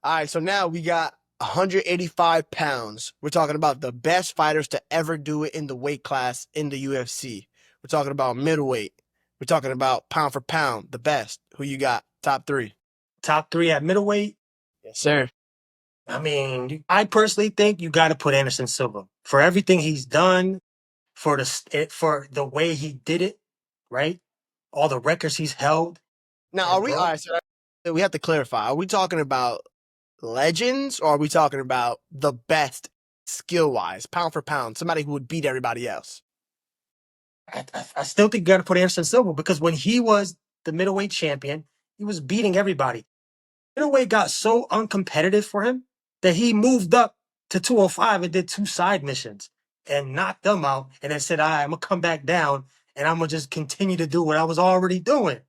All right, so now we got 185 pounds. We're talking about the best fighters to ever do it in the weight class in the UFC. We're talking about middleweight. We're talking about pound for pound, the best. Who you got? Top three. Top three at middleweight. Yes, sir. I mean, I personally think you got to put Anderson Silva for everything he's done, for the way he did it, right? All the records he's held Now, are and we all broke. right? So we have to clarify. Are we talking about legends, or are we talking about the best skill wise, pound for pound, somebody who would beat everybody else? I still think you got to put Anderson Silva because when he was the middleweight champion, he was beating everybody. Middleweight got so uncompetitive for him that he moved up to 205 and did 2 side missions and knocked them out and then said, all right, I'm going to come back down and I'm going to just continue to do what I was already doing.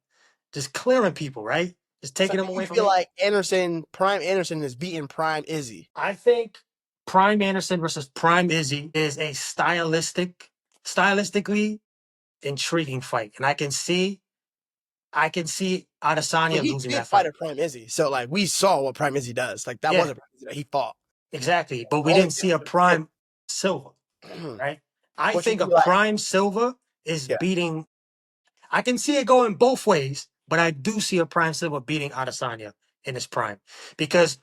Just clearing people, right? Just So taking them do you away from feel me. like Prime Anderson is beating Prime Izzy? I think Prime Anderson versus Prime Izzy is a stylistically intriguing fight. And I can see But Adesanya he losing did that fight fight. a Prime Izzy. So like we saw what Prime Izzy does. Like that was Yeah, a Prime Izzy that he fought. exactly. But The we only didn't see a difference Prime Silva, is right? I what you think a feel like. Prime Silva is Yeah. beating. I can see it going both ways, but I do see a Prime Silva beating Adesanya in his prime because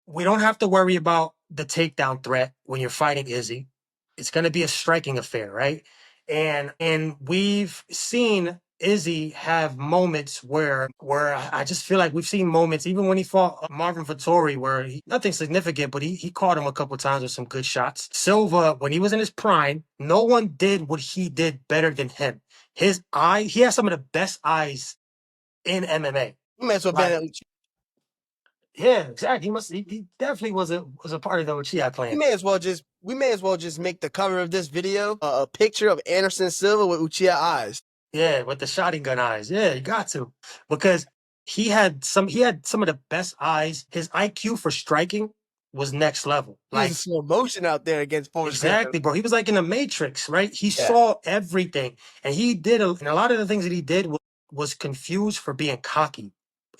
we don't have to worry about the takedown threat when you're fighting Izzy. It's going to be a striking affair, right? And we've seen Izzy have moments where I just feel like we've seen moments, even when he fought Marvin Vettori, where nothing significant, but he caught him a couple of times with some good shots. Silva, when he was in his prime, no one did what he did better than him. He has some of the best eyes in MMA. He may as well been Like, at yeah, exactly. He definitely was a part of the Uchiha we clan. may as well just make the cover of this video a picture of Anderson Silva with Uchiha eyes. Yeah, with the shotgun eyes. Yeah, you got to. Because he had some of the best eyes. His IQ for striking was next level. He was in Like, slow motion out there against Forrest Griffin. exactly, bro. He was like in the Matrix, right? He Yeah. saw everything. And and a lot of the things that he did was confused for being cocky.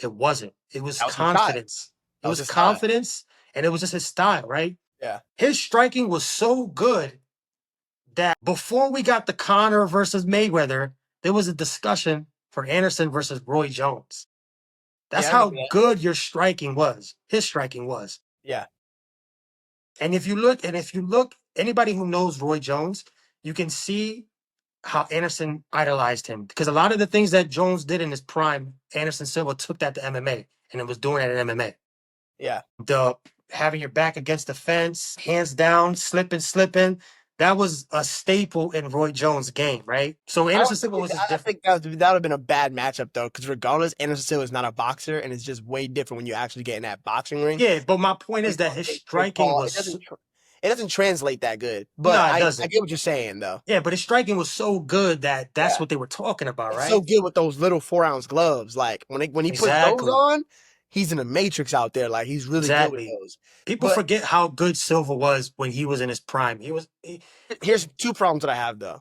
It wasn't. It was That was his style. confidence. It That was was his style. confidence and it was just his style, right? Yeah. His striking was so good that before we got the Conor versus Mayweather, there was a discussion for Anderson versus Roy Jones. Yeah, That's I remember how that. good your striking was. His striking was. Yeah. And if you look, anybody who knows Roy Jones, you can see how Anderson idolized him because a lot of the things that Jones did in his prime, Anderson Silva took that to MMA and it was doing it in MMA. Yeah. The having your back against the fence, hands down, slipping. That was a staple in Roy Jones' game, right? So I Anderson don't Silva think was just I different. think that would have been a bad matchup though, because regardless, Anderson Silva is not a boxer, and it's just way different when you actually get in that boxing ring. Yeah, but my point is Based that on his big striking Paul, was it doesn't translate that good. But no, it I doesn't. get what you're saying though. Yeah, but his striking was so good that that's Yeah. what they were talking about, He's so right? good with those little 4 ounce gloves. Like when he puts those Exactly. on, he's in a matrix out there. Like he's really good with Exactly. those. People But forget how good Silva was when he was in his prime. here's two problems that I have though.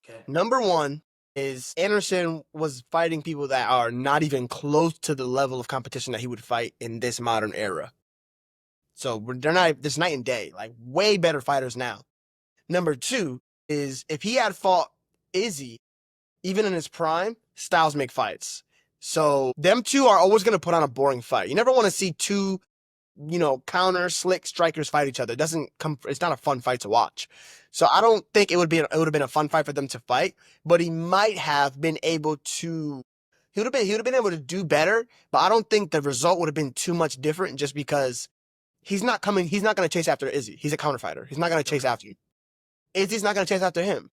Okay. Number one is Anderson was fighting people that are not even close to the level of competition that he would fight in this modern era. So they're not this night and day, like way better fighters now. Number two is if he had fought Izzy, even in his prime, styles make fights. So them two are always going to put on a boring fight. You never want to see two, counter slick strikers fight each other. It doesn't come. It's not a fun fight to watch. So I don't think it would have been a fun fight for them to fight. But he might have been able to. He would have been able to do better. But I don't think the result would have been too much different just because he's not coming. He's not going to chase after Izzy. He's a counter fighter. He's not going to chase Okay. after you. Izzy's not going to chase after him.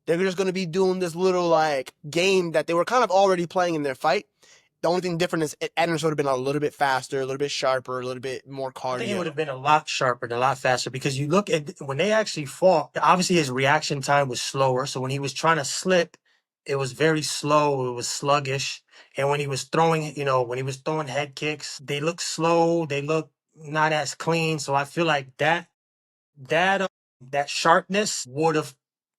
They're just going to be doing this little like game that they were kind of already playing in their fight. The only thing different is Anderson would have been a little bit faster, a little bit sharper, a little bit more I think it would cardio. have been a lot sharper and a lot faster because you look at when they actually fought, obviously his reaction time was slower. So when he was trying to slip, it was very slow, it was sluggish. And when he was throwing head kicks, they look slow, they look not as clean. So I feel like that that sharpness would have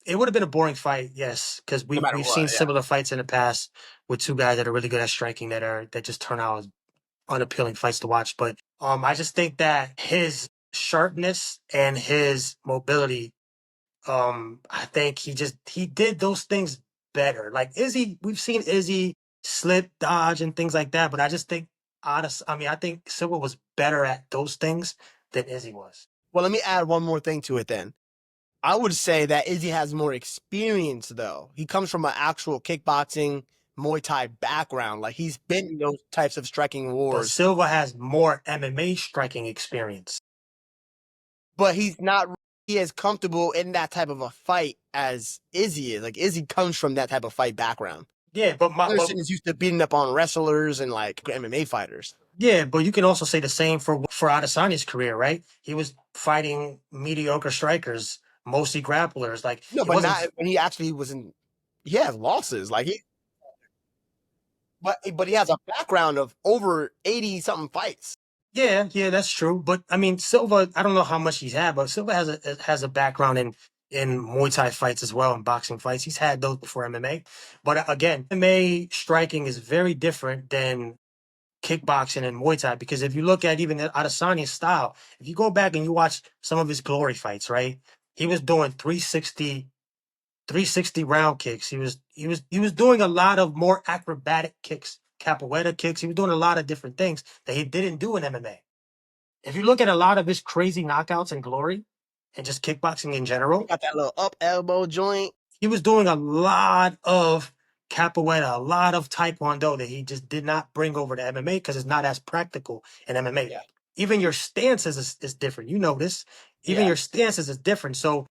been a boring fight, yes, because No matter we've what, seen yeah. similar fights in the past with two guys that are really good at striking that just turn out as unappealing fights to watch. But I just think that his sharpness and his mobility, I think he did those things better. Like Izzy, we've seen Izzy slip, dodge, and things like that. But I just think I think Silva was better at those things than Izzy was. Well, let me add one more thing to it then. I would say that Izzy has more experience though. He comes from an actual kickboxing, Muay Thai background. Like he's been in those types of striking But wars, Silva has more MMA striking experience. but he's not he as comfortable in that type of a fight as Izzy is. Like Izzy comes from that type of fight background. Yeah, but Anderson is used to beating up on wrestlers and like MMA fighters. yeah, but you can also say the same for Adesanya's career, right? He was fighting mediocre strikers, mostly grapplers. Like No, it but wasn't. not when he actually was in. He has losses, like he, but he has a background of over 80 something fights. Yeah, yeah, that's true. But I mean, Silva, I don't know how much he's had, but Silva has a background in Muay Thai fights as well, and boxing fights. He's had those before MMA. But again, MMA striking is very different than kickboxing and Muay Thai, because if you look at even Adesanya's style, if you go back and you watch some of his glory fights, right? He was doing 360 round kicks. He was doing a lot of more acrobatic kicks, capoeira kicks. He was doing a lot of different things that he didn't do in MMA. If you look at a lot of his crazy knockouts in glory and just kickboxing in He general, got that little up elbow joint. he was doing a lot of capoeira, a lot of taekwondo that he just did not bring over to MMA because it's not as practical in MMA. Yeah, Even your stances is different. You know this. Even yeah. your stances is different. So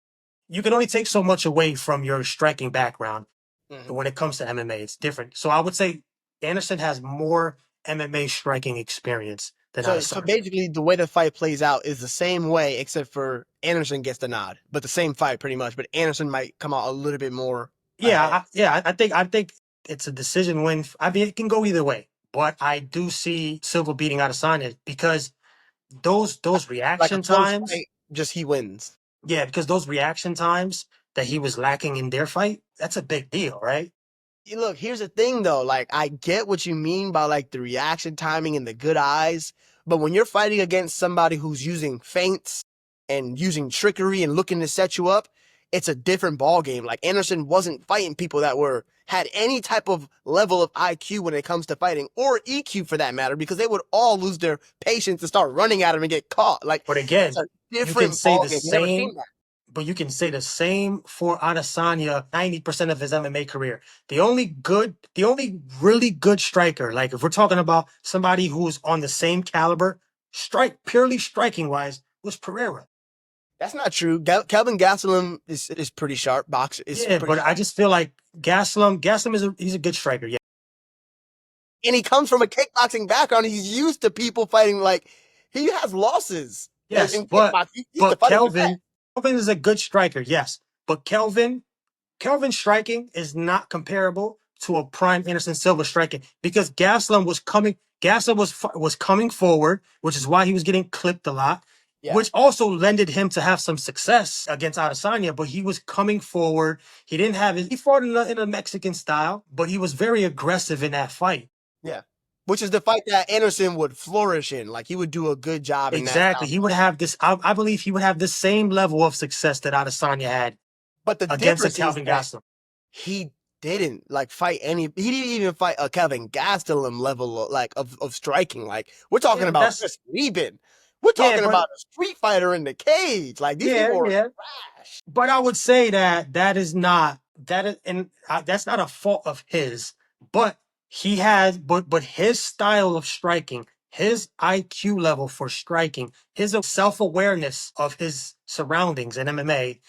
you can only take so much away from your striking background. Hmm. When it comes to MMA, it's different. So I would say Anderson has more MMA striking experience than So Adesanya. basically, the way the fight plays out is the same way, except for Anderson gets the nod, but the same fight pretty much. But Anderson might come out a little bit more Yeah, ahead. I think it's a decision win. I mean, it can go either way, but I do see Silva beating Adesanya because those Like a reaction close times, fight, just he wins. yeah, because those reaction times that he was lacking in their fight, that's a big deal, right? Look, here's the thing though. Like, I get what you mean by like the reaction timing and the good eyes, but when you're fighting against somebody who's using feints and using trickery and looking to set you up, it's a different ball game. Like Anderson wasn't fighting people that were had any type of level of IQ when it comes to fighting, or EQ for that matter, because they would all lose their patience and start running at him and get caught. Like But it's again, a you can different say ball the game. You never seen same that. But you can say the same for Adesanya 90% of his MMA career. The only really good striker, like if we're talking about somebody who's on the same caliber, purely striking wise, was Pereira. That's not true. Kelvin Gastelum is pretty sharp. Boxer is Yeah, pretty but I sharp. just feel like Gaslam he's a good striker. Yeah. And he comes from a kickboxing background. He's used to people fighting like he has losses Yes, in kickboxing. He's used to but fighting with that. Kelvin is a good striker, yes. But Kelvin striking is not comparable to a prime Anderson Silva striking because Gaslam was coming forward, which is why he was getting clipped a lot, Yeah, which also lended him to have some success against Adesanya. But he was coming forward. He fought in a Mexican style, but he was very aggressive in that fight. yeah. Which is the fight that Anderson would flourish in. Like he would do a good job in that Exactly. style. He would have this. I believe he would have the same level of success that Adesanya had But the against a difference is Calvin that Gastelum. he didn't like fight any. He didn't even fight a Kevin Gastelum level of, like of striking. Like we're Yeah, talking but about that's Chris Lieben. We're yeah, talking but about a street fighter in the cage. Like these yeah, people are yeah. trash. But I would say that is not that is and that's not a fault of his. But but his style of striking, his IQ level for striking, his self awareness of his surroundings in MMA,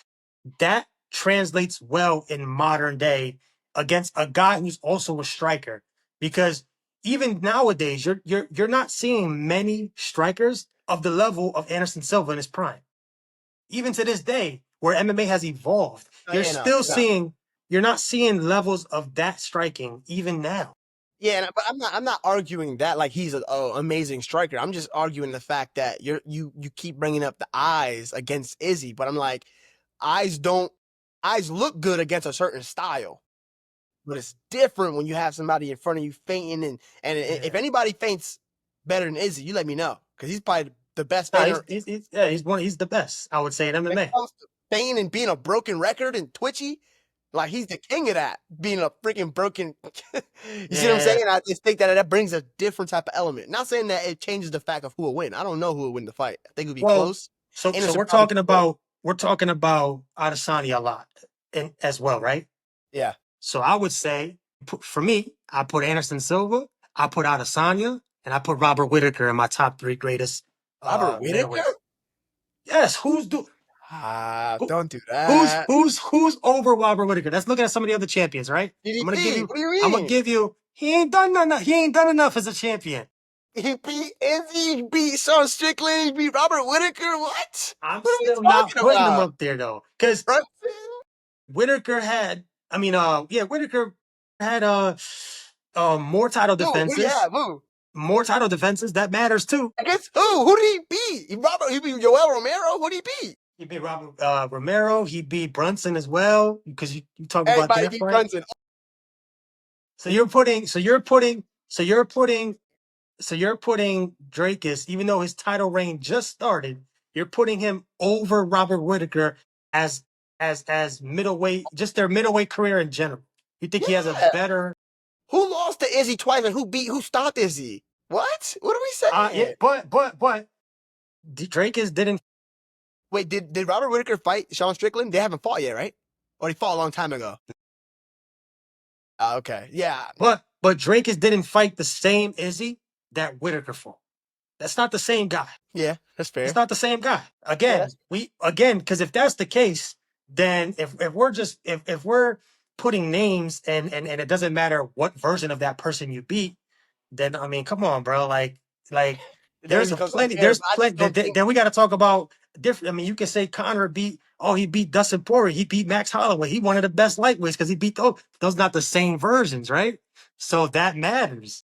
that translates well in modern day against a guy who's also a striker. Because even nowadays, you're not seeing many strikers of the level of Anderson Silva in his prime. Even to this day, where MMA has evolved, Oh, yeah, no, no. you're not seeing levels of that striking even now. Yeah, but I'm not arguing that like he's a amazing striker. I'm just arguing the fact that you keep bringing up the eyes against Izzy, but I'm like eyes don't eyes look good against a certain style, but it's different when you have somebody in front of you fainting and if Yeah. anybody faints better than Izzy, you let me know because he's probably the best No, feiner. yeah, he's the best, I would say, in When it MMA. comes to feign and being a broken record and twitchy, like he's the king of that. Being a freaking broken, you see what I'm Yeah. saying? I just think that brings a different type of element. Not saying that it changes the fact of who will win. I don't know who will win the fight. I think it would be Well, close. so Anderson probably we're talking about Adesanya a lot, and as well, right? yeah. So I would say, for me, I put Anderson Silva, I put Adesanya, and I put Robert Whitaker in my top three greatest Robert Whitaker? middleweights. Yes, Ah, who, don't do that. who's over Robert Whitaker? Let's look at some of the other champions, right? DDP, what do you I'm gonna mean? give you. He ain't done enough as a champion. He beat Izzy, he beat Sean Strickland, he beat Robert Whitaker. What? I'm What are we still not talking putting him about? up there though, because Brunson? Whitaker had. I mean, yeah, Whitaker had more title Who do you defenses. have? Who? More title defenses. That matters too. Against who? Who did he beat? He beat Joel Romero? Who did he beat? He beat Robert Romero. He beat Brunson as well because you talk about Everybody that beat fight. Brunson. So you're putting Drakus, even though his title reign just started, you're putting him over Robert Whitaker as middleweight, just their middleweight career in general. You think he has a Yeah. better? Who lost to Izzy twice and who stopped Izzy? What? What are we Yeah, saying? but Drakus didn't. Wait, did Robert Whitaker fight Sean Strickland? They haven't fought yet, right? Or he fought a long time ago. Okay. Yeah. But Drakus didn't fight the same Izzy that Whitaker fought. That's not the same guy. Yeah, that's It's fair. not the same guy. Yeah, Again, because if that's the case, then if we're just if we're putting names and it doesn't matter what version of that person you beat, then I mean, come on, bro. Like then it becomes unfair. there's But I just plenty. don't think. Then we got to talk about different. I mean, you can say Connor he beat Dustin Poirier, he beat Max Holloway, he one of the best lightweights because he beat those not the same versions, right? So that matters.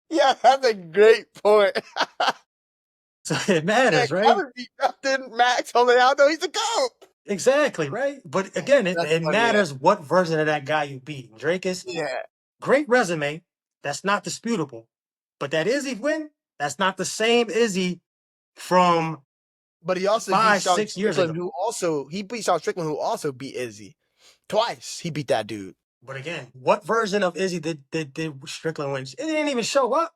Yeah, that's a great point. So it Yeah, matters, right? Connor beat Justin Max holding out though. He's a goat. Exactly, right? But again, That's it funny. Yeah. matters what version of that guy you beat. And Drake is Yeah. great resume. That's not disputable. But that Izzy win, that's not the same Izzy from But he also beat five, Sean 6 years Strickland, ago. he beat Sean Strickland, who also beat Izzy twice. He beat that dude. But again, what version of Izzy did Strickland win? It didn't even show up.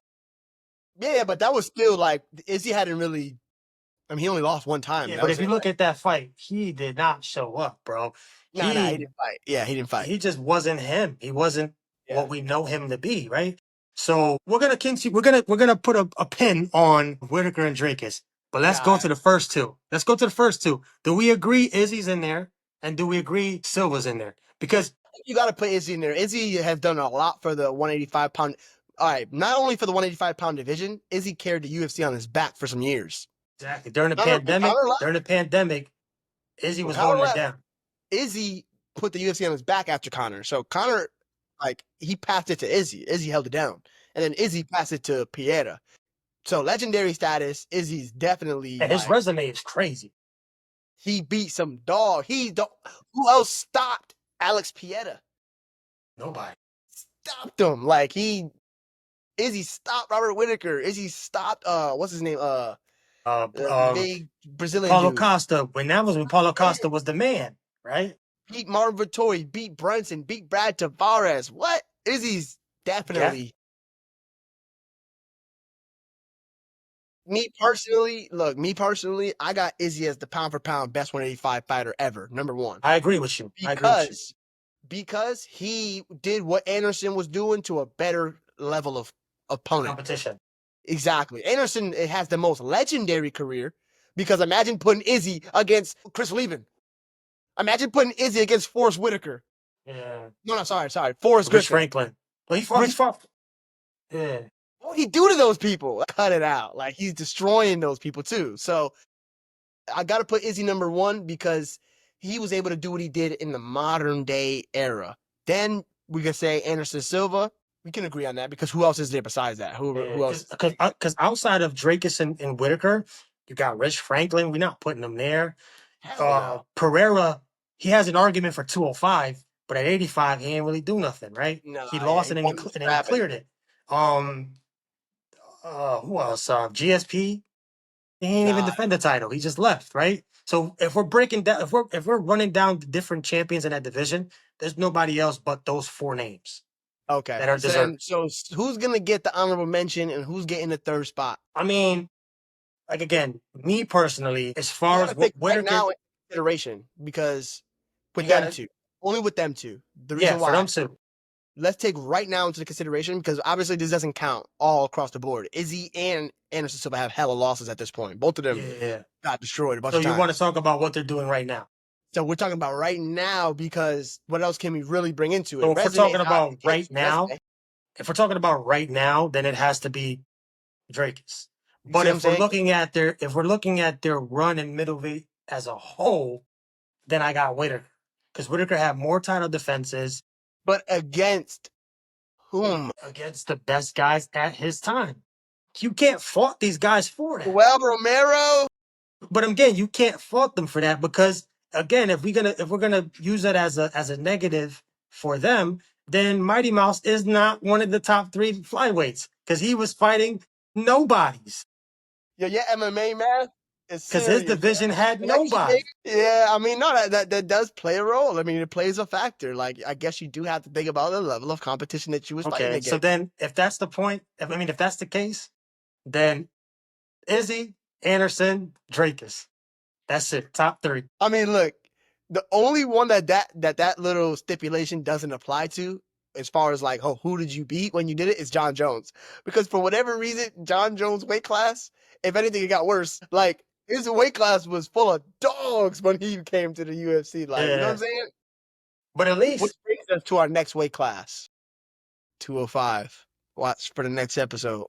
Yeah, but that was still like Izzy hadn't really. I mean, he only lost one time. Yeah, That but was if you it. look at that fight, he did not show up, bro. Nah, he He didn't fight. Yeah, he didn't fight. he just wasn't him. He wasn't Yeah. what we know him to be, right? So we're gonna continue. We're gonna put a pin on Whitaker and Drakus. But let's go Yeah. to the first two. Let's go to the first two. Do we agree Izzy's in there? And do we agree Silva's in there? Because You got to put Izzy in there. Izzy has done a lot for the 185 pound. All right, not only for the 185 pound division, Izzy carried the UFC on his back for some years. exactly When Conor left, during the pandemic, Izzy when was Conor holding it left, down. Izzy put the UFC on his back after Conor. So Conor, like, he passed it to Izzy. Izzy held it down. And then Izzy passed it to Pieta. So legendary status, Izzy's definitely And his like, resume is crazy. he beat some dog. He don't, who else stopped Alex Pieta? Nobody. Stopped him. Like Izzy stopped Robert Whitaker. Izzy stopped what's his name? Big Brazilian Paulo dude. Costa. When Paulo Costa was the man, right? Beat Marvin Vittori, beat Brunson, beat Brad Tavares. What? Izzy's definitely me personally, I got Izzy as the pound for pound best 185 fighter ever, number one. I agree with you. Because he did what Anderson was doing to a better level of opponent. Competition. Exactly. Anderson has the most legendary career because imagine putting Izzy against Chris Leben. Imagine putting Izzy against Forrest Whitaker. Yeah. No, sorry. Forrest Rich Griffin. Franklin. Well, he fought. Yeah. What he do to those people? Cut it out. Like he's destroying those people too. So I got to put Izzy number one because he was able to do what he did in the modern day era. Then we could say Anderson Silva. We can agree on that because who else is there besides that? Who else? Because outside of Drakus and Whitaker, you got Rich Franklin. We're not putting him there. No. Pereira, he has an argument for 205, but at 85, he ain't really do nothing, right? No, He lost and then he cleared it. Who else? GSP. He ain't even Nah, defend the title. He just left, right? So if we're breaking down, if we're running down the different champions in that division, there's nobody else but those four names okay. that are So deserving. then, who's gonna get the honorable mention and who's getting the third spot? I mean, like again, me personally, as You far gotta as take what right Whitaker, now in consideration because you with them gotta, two, only with them two. The yeah, reason for why, them too. let's take right now into the consideration because obviously this doesn't count all across the board. Izzy and Anderson Silva have hella losses at this point. Both of them Yeah. got destroyed a bunch So of you want to times. talk about what they're doing right now? So we're talking about right now because what else can we really bring into it? So if we're Resume is talking about obviously right now, resume. if we're talking about right now, then it has to be Drakus. You see But what I'm saying? if we're looking at their run in middleweight as a whole, then I got Whitaker because Whitaker had more title defenses But against whom? against the best guys at his time. You can't fault these guys for that. Well, Romero. But again, you can't fault them for that because again, if we're gonna use it as a negative for them, then Mighty Mouse is not one of the top three flyweights because he was fighting nobodies Yo, your MMA man is because his serious. division had Selection nobody. game. Yeah, I mean, no, that does play a role. I mean, it plays a factor. Like, I guess you do have to think about the level of competition that you was fighting Okay, so against. then if that's the point, if that's the case, then Izzy, Anderson, Drakus. That's it. Top three. I mean, look, the only one that little stipulation doesn't apply to, as far as like, oh, who did you beat when you did it, is John Jones. Because for whatever reason, John Jones' weight class, if anything, it got worse. Like his weight class was full of dogs when he came to the UFC. Like, you know what I'm Yeah. saying? But at Which least brings us to our next weight class, 205. Watch for the next episode.